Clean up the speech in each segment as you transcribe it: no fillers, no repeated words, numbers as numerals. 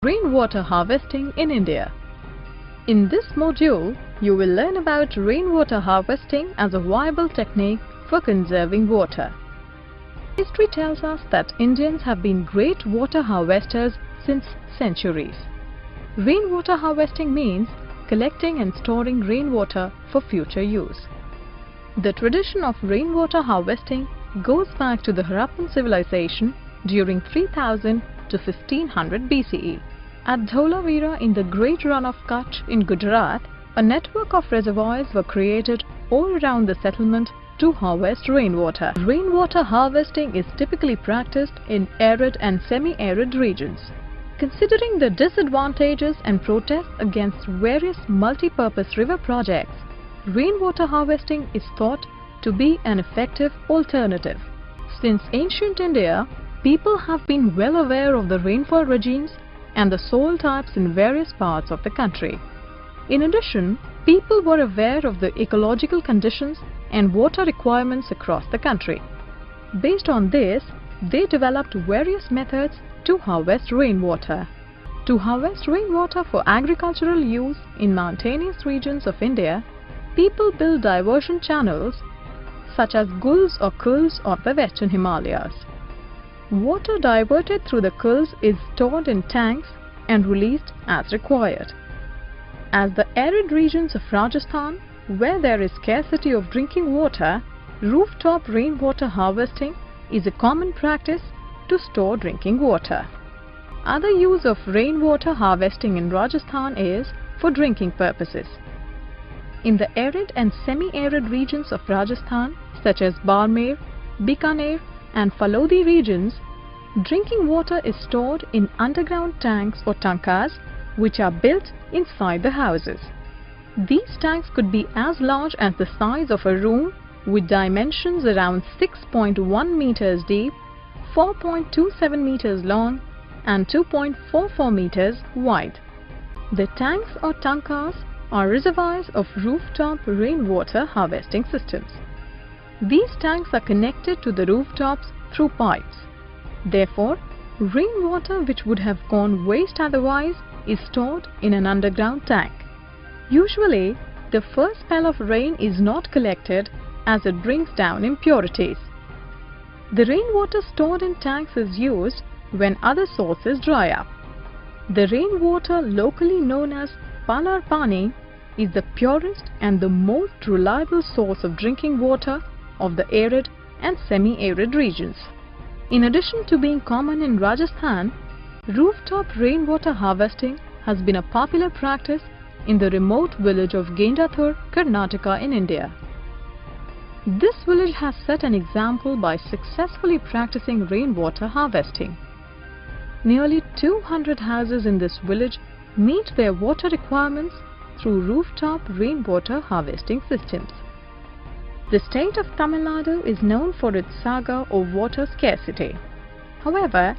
Rainwater harvesting in India. In this module, you will learn about rainwater harvesting as a viable technique for conserving water. History tells us that Indians have been great water harvesters since centuries. Rainwater harvesting means collecting and storing rainwater for future use. The tradition of rainwater harvesting goes back to the Harappan civilization during 3000 to 1500 BCE. At Dholavira in the Great Run of Kutch in Gujarat, a network of reservoirs were created all around the settlement to harvest rainwater. Rainwater harvesting is typically practiced in arid and semi-arid regions. Considering the disadvantages and protests against various multi-purpose river projects, rainwater harvesting is thought to be an effective alternative. Since ancient India, people have been well aware of the rainfall regimes and the soil types in various parts of the country. In addition, people were aware of the ecological conditions and water requirements across the country. Based on this, they developed various methods to harvest rainwater. To harvest rainwater for agricultural use in mountainous regions of India, people build diversion channels such as gulls or khulds of the Western Himalayas. Water diverted through the khulds is stored in tanks and released as required. As the arid regions of Rajasthan, where there is scarcity of drinking water, rooftop rainwater harvesting is a common practice to store drinking water. Other use of rainwater harvesting in Rajasthan is for drinking purposes. In the arid and semi-arid regions of Rajasthan, such as Barmer, Bikaner and Phalodi regions, drinking water is stored in underground tanks or tankas which are built inside the houses. These tanks could be as large as the size of a room with dimensions around 6.1 meters deep, 4.27 meters long and 2.44 meters wide. The tanks or tankas are reservoirs of rooftop rainwater harvesting systems. These tanks are connected to the rooftops through pipes. Therefore, rainwater which would have gone waste otherwise is stored in an underground tank. Usually, the first spell of rain is not collected as it brings down impurities. The rainwater stored in tanks is used when other sources dry up. The rainwater, locally known as Palar Pani, is the purest and the most reliable source of drinking water of the arid and semi-arid regions. In addition to being common in Rajasthan, rooftop rainwater harvesting has been a popular practice in the remote village of Gendathur, Karnataka in India. This village has set an example by successfully practicing rainwater harvesting. Nearly 200 houses in this village meet their water requirements through rooftop rainwater harvesting systems. The state of Tamil Nadu is known for its saga of water scarcity. However,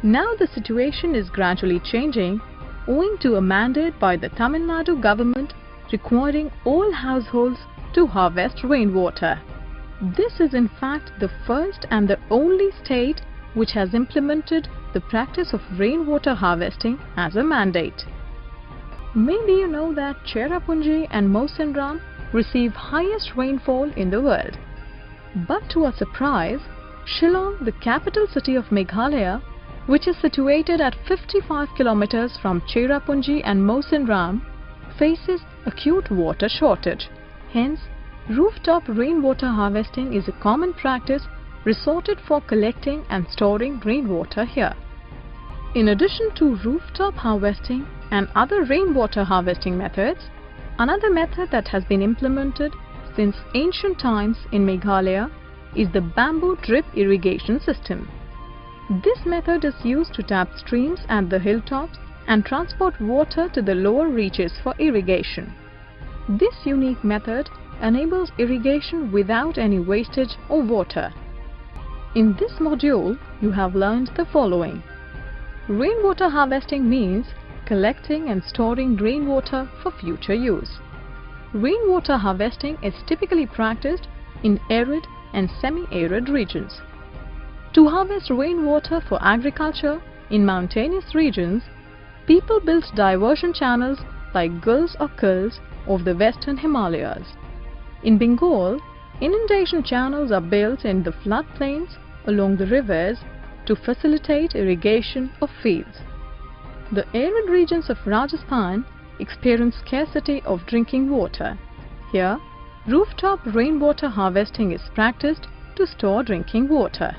now the situation is gradually changing owing to a mandate by the Tamil Nadu government requiring all households to harvest rainwater. This is in fact the first and the only state which has implemented the practice of rainwater harvesting as a mandate. Maybe you know that Cherrapunji and Mawsynram receive highest rainfall in the world. But to our surprise, Shillong, the capital city of Meghalaya, which is situated at 55 kilometers from Cherrapunji and Mawsynram, faces acute water shortage. Hence, rooftop rainwater harvesting is a common practice resorted for collecting and storing rainwater here. In addition to rooftop harvesting and other rainwater harvesting methods, another method that has been implemented since ancient times in Meghalaya is the bamboo drip irrigation system. This method is used to tap streams at the hilltops and transport water to the lower reaches for irrigation. This unique method enables irrigation without any wastage of water. In this module, you have learned the following. Rainwater harvesting means collecting and storing rainwater for future use. Rainwater harvesting is typically practiced in arid and semi-arid regions. To harvest rainwater for agriculture in mountainous regions, People built diversion channels like gulls or khurs of the western Himalayas. In Bengal, inundation channels are built in the floodplains along the rivers to facilitate irrigation of fields. The arid regions of Rajasthan experience scarcity of drinking water. Here, rooftop rainwater harvesting is practiced to store drinking water.